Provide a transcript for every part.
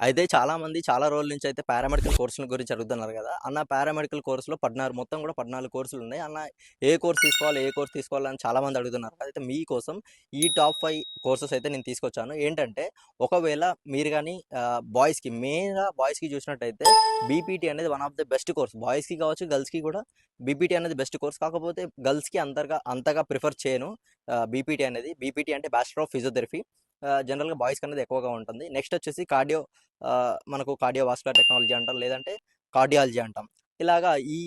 అయితే చాలామంది చాలా రోజుల నుంచి అయితే పారామెడికల్ కోర్సుల గురించి అడుగుతున్నారు కదా! అన్న పారామెడికల్ కోర్స్‌లో 14 మొత్తం కూడా 14 కోర్సులున్నాయి. అన్న ఏ కోర్స్ తీసుకోవాలి? ఏ కోర్స్ తీసుకోవాలి? అని చాలామంది అడుగుతున్నారు. అయితే మీకోసం ఈ టాప్ 5 కోర్సెస్ అయితే నేను తీసుకొచ్చాను. ఏంటంటే ఒకవేళ మీరు గాని బాయ్స్‌కి మెయిన్‌గా బాయ్స్‌కి చూసినట్టయితే బీపీటీ అనేది one of the best course. బాయ్స్‌కి కావచ్చు, గర్ల్స్‌కి కూడా బీపీటీ అనేది బెస్ట్ కోర్స్. కాకపోతే గర్ల్స్‌కి అంతగా ప్రిఫర్ చేయను బీపీటీ అనేది. బీపీటీ అంటే బ్యాచిలర్ ఆఫ్ ఫిజియోథెరపీ. జనరల్‌గా బాయ్స్‌కి అనేది ఎక్కువగా ఉంటుంది. నెక్స్ట్ వచ్చేసి మనకు కార్డియోవాస్కులర్ టెక్నాలజీ అంటాం. లేదంటే కార్డియాలజీ అంటాం. ఇలాగా ఈ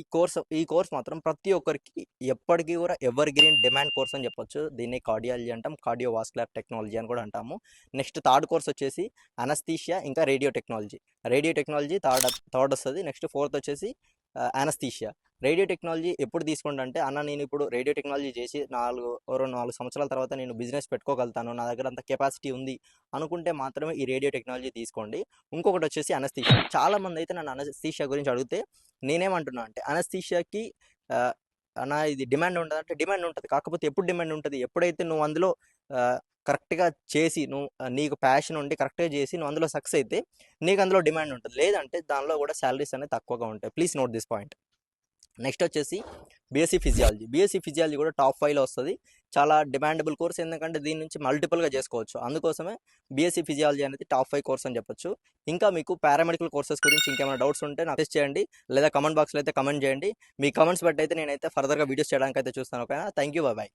కోర్స్ మాత్రం ప్రతి ఒక్కరికి ఎప్పటికి కూడా ఎవర్ గ్రీన్ డిమాండ్ కోర్స్ అని చెప్పొచ్చు. దీన్ని కార్డియాలజీ అంటాం. కార్డియోవాస్కులర్ టెక్నాలజీ అని కూడా అంటాము. నెక్స్ట్ థర్డ్ కోర్స్ వచ్చేసి అనస్థీషియా ఇంకా radio technology. Radio technology third వస్తది. నెక్స్ట్ ఫోర్త్ వచ్చేసి అనస్థీషియా. రేడియో టెక్నాలజీ ఎప్పుడు తీసుకోండంటే, అన్న నేను ఇప్పుడు రేడియో టెక్నాలజీ చేసి 4 సంవత్సరాల తర్వాత నేను బిజినెస్ పెట్టుకోగలుగుతాను. నా దగ్గర అంత కెపాసిటీ ఉంది అనుకుంటే మాత్రమే ఈ రేడియో టెక్నాలజీ తీసుకోండి. ఇంకొకటి వచ్చేసి అనస్థీషియా. చాలామంది అయితే నన్ను అనస్థీషియా గురించి అడిగితే నేనేమంటున్నా అంటే అనస్థీషియాకి ఆహ్, అన్న ఇది డిమాండ్ ఉంటదంటే డిమాండ్ ఉంటది. కాకపోతే ఎప్పుడు డిమాండ్ ఉంటది? ఎప్పుడైతే నువ్వు అందులో ఆహ్, కరెక్ట్‌గా చేసి నీకు ప్యాషన్ ఉండి కరెక్ట్‌గా చేసి నువ్వు అందులో సక్సెస్ అయితే నీకు అందులో డిమాండ్ ఉంటది. లేదంటే దానిలో కూడా సాలరీస్ అనేవి తక్కువగా ఉంటాయి. Please note this point. Next వచ్చేసి బీఎస్సీ ఫిజియాలజీ. బీఎస్సీ ఫిజియాలజీ కూడా టాప్ 5లో వస్తది. చాలా డిమాండబుల్ కోర్స్. ఎందుకంటే దీని నుంచి మల్టిపుల్‌గా చేసుకోవచ్చు. అందుకోసమే బీఎస్సీ ఫిజియాలజీ అనేది టాప్ 5 కోర్స్ అని చెప్పొచ్చు. ఇంకా మీకు పారామెడికల్ కోర్సెస్ గురించి ఇంకేమైనా డౌట్స్ ఉంటే నాకు మెసేజ్ చేయండి. లేదా కామెంట్ బాక్స్‌లో అయితే కామెంట్ చేయండి. మీ కామెంట్స్ బట్టి అయితే నేనైతే ఫర్దర్‌గా వీడియోస్ చేయడానికి అయితే చూస్తాను. ఓకేనా? Thank you. బై.